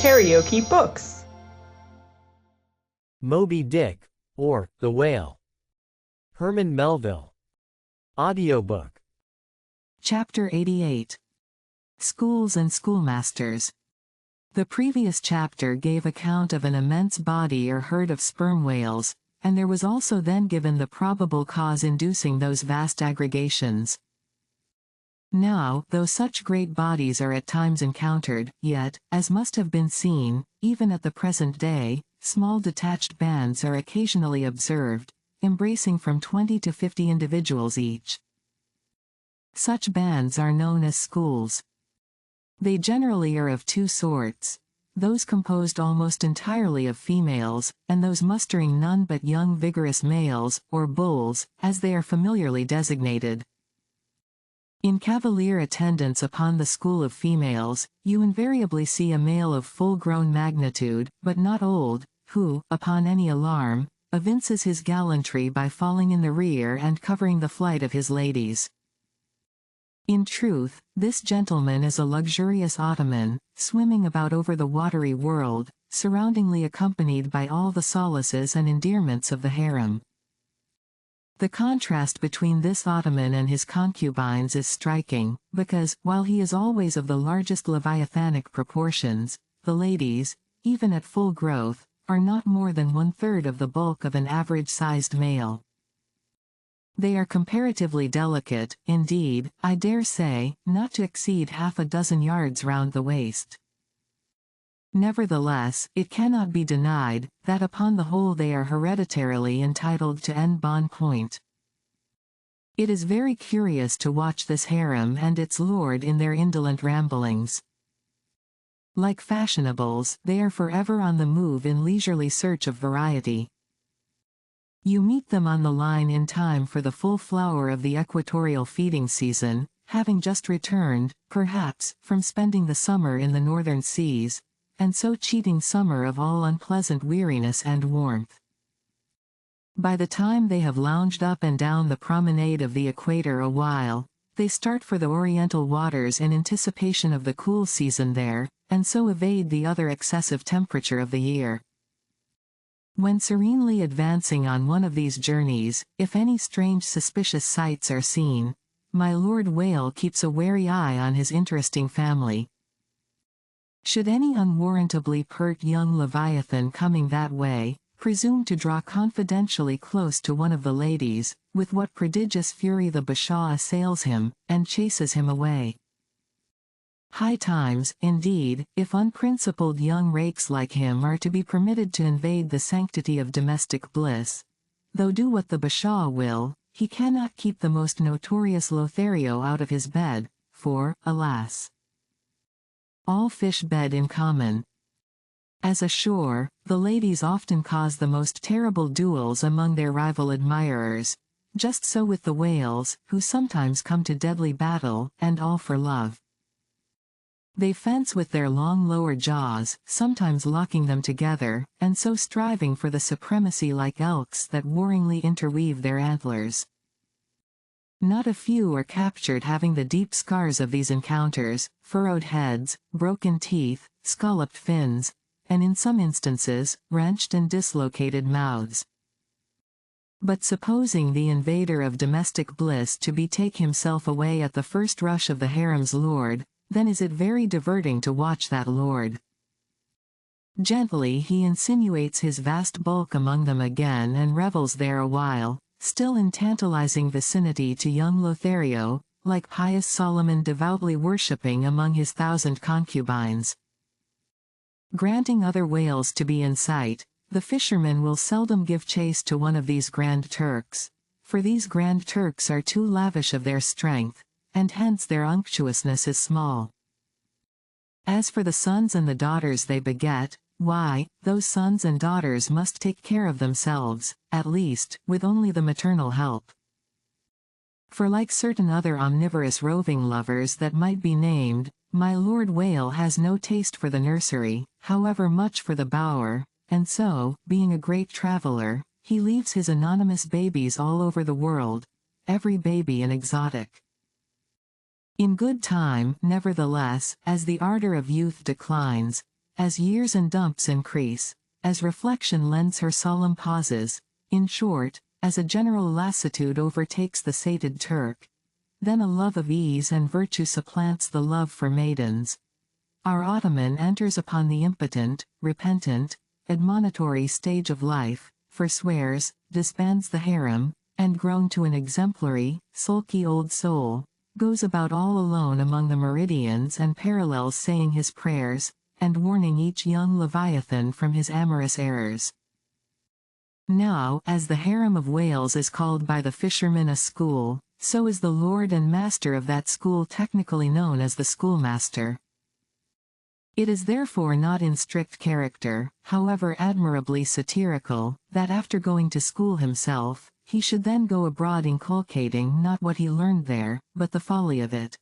KaraokeBooks. Moby-Dick, or The Whale. Herman Melville. Audiobook. Chapter 88. Schools and Schoolmasters. The previous chapter gave account of an immense body or herd of sperm whales, and there was also then given the probable cause inducing those vast aggregations. Now, though such great bodies are at times encountered, yet, as must have been seen, even at the present day, small detached bands are occasionally observed, embracing from 20 to 50 individuals each. Such bands are known as schools. They generally are of two sorts: those composed almost entirely of females, and those mustering none but young vigorous males, or bulls, as they are familiarly designated. In cavalier attendance upon the school of females, you invariably see a male of full-grown magnitude, but not old, who, upon any alarm, evinces his gallantry by falling in the rear and covering the flight of his ladies. In truth, this gentleman is a luxurious ottoman, swimming about over the watery world, surroundingly accompanied by all the solaces and endearments of the harem. The contrast between this ottoman and his concubines is striking, because, while he is always of the largest leviathanic proportions, the ladies, even at full growth, are not more than 1/3 of the bulk of an average-sized male. They are comparatively delicate, indeed, I dare say, not to exceed half a dozen yards round the waist. Nevertheless, it cannot be denied, that upon the whole they are hereditarily entitled to en bon point. It is very curious to watch this harem and its lord in their indolent ramblings. Like fashionables, they are forever on the move in leisurely search of variety. You meet them on the line in time for the full flower of the equatorial feeding season, having just returned, perhaps, from spending the summer in the northern seas, and so cheating summer of all unpleasant weariness and warmth. By the time they have lounged up and down the promenade of the equator a while, they start for the oriental waters in anticipation of the cool season there, and so evade the other excessive temperature of the year. When serenely advancing on one of these journeys, if any strange suspicious sights are seen, my Lord Whale keeps a wary eye on his interesting family. Should any unwarrantably pert young leviathan coming that way, presume to draw confidentially close to one of the ladies, with what prodigious fury the bashaw assails him, and chases him away. High times, indeed, if unprincipled young rakes like him are to be permitted to invade the sanctity of domestic bliss. Though do what the bashaw will, he cannot keep the most notorious Lothario out of his bed, for, alas, all fish bed in common. As ashore, the ladies often cause the most terrible duels among their rival admirers. Just so with the whales, who sometimes come to deadly battle, and all for love. They fence with their long lower jaws, sometimes locking them together, and so striving for the supremacy like elks that warringly interweave their antlers. Not a few are captured having the deep scars of these encounters, furrowed heads, broken teeth, scalloped fins, and in some instances, wrenched and dislocated mouths. But supposing the invader of domestic bliss to betake himself away at the first rush of the harem's lord, then is it very diverting to watch that lord. Gently he insinuates his vast bulk among them again and revels there a while, still in tantalizing vicinity to young Lothario, like pious Solomon devoutly worshipping among his 1,000 concubines. Granting other whales to be in sight, the fisherman will seldom give chase to one of these Grand Turks, for these Grand Turks are too lavish of their strength, and hence their unctuousness is small. As for the sons and the daughters they beget, why, those sons and daughters must take care of themselves, at least, with only the maternal help. For like certain other omnivorous roving lovers that might be named, my Lord Whale has no taste for the nursery, however much for the bower, and so, being a great traveler, he leaves his anonymous babies all over the world, every baby an exotic. In good time, nevertheless, as the ardor of youth declines, as years and dumps increase, as reflection lends her solemn pauses, in short, as a general lassitude overtakes the sated Turk. Then a love of ease and virtue supplants the love for maidens. Our Ottoman enters upon the impotent, repentant, admonitory stage of life, forswears, disbands the harem, and grown to an exemplary, sulky old soul, goes about all alone among the meridians and parallels saying his prayers, and warning each young Leviathan from his amorous errors. Now, as the harem of Wales is called by the fishermen a school, so is the lord and master of that school technically known as the schoolmaster. It is therefore not in strict character, however admirably satirical, that after going to school himself, he should then go abroad inculcating not what he learned there, but the folly of it.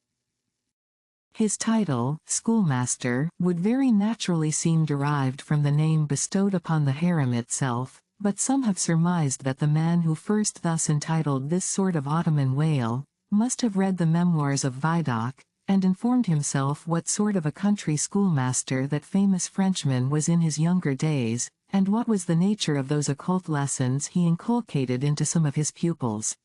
His title, schoolmaster, would very naturally seem derived from the name bestowed upon the harem itself, but some have surmised that the man who first thus entitled this sort of Ottoman whale, must have read the memoirs of Vidocq, and informed himself what sort of a country schoolmaster that famous Frenchman was in his younger days, and what was the nature of those occult lessons he inculcated into some of his pupils.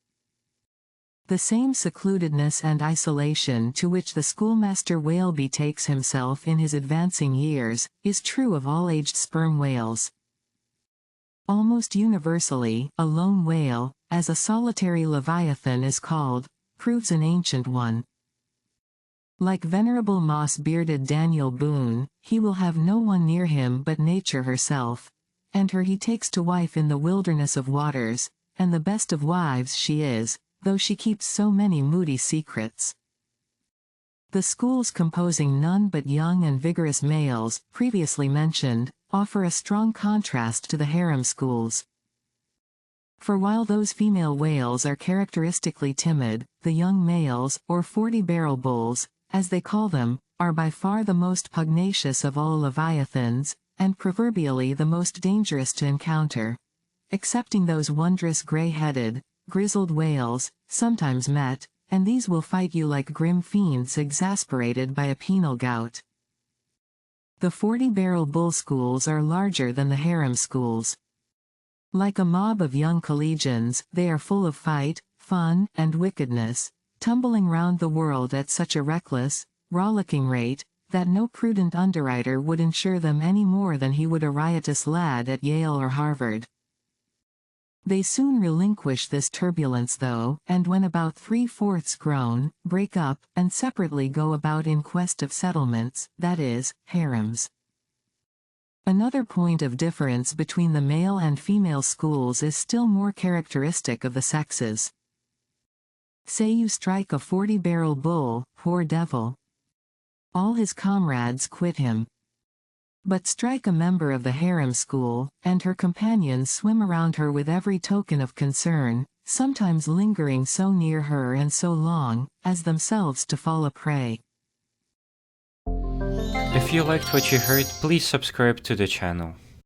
The same secludedness and isolation to which the schoolmaster whale betakes himself in his advancing years, is true of all aged sperm whales. Almost universally, a lone whale, as a solitary leviathan is called, proves an ancient one. Like venerable moss-bearded Daniel Boone, he will have no one near him but nature herself, and her he takes to wife in the wilderness of waters, and the best of wives she is, though she keeps so many moody secrets. The schools composing none but young and vigorous males, previously mentioned, offer a strong contrast to the harem schools. For while those female whales are characteristically timid, the young males, or 40-barrel bulls, as they call them, are by far the most pugnacious of all leviathans, and proverbially the most dangerous to encounter. Excepting those wondrous gray-headed, grizzled whales, sometimes met, and these will fight you like grim fiends exasperated by a penal gout. The 40-barrel bull schools are larger than the harem schools. Like a mob of young collegians, they are full of fight, fun, and wickedness, tumbling round the world at such a reckless, rollicking rate, that no prudent underwriter would insure them any more than he would a riotous lad at Yale or Harvard. They soon relinquish this turbulence though, and when about 3/4 grown, break up, and separately go about in quest of settlements, that is, harems. Another point of difference between the male and female schools is still more characteristic of the sexes. Say you strike a 40-barrel bull, poor devil. All his comrades quit him. But strike a member of the harem school, and her companions swim around her with every token of concern, sometimes lingering so near her and so long, as themselves to fall a prey. If you liked what you heard, please subscribe to the channel.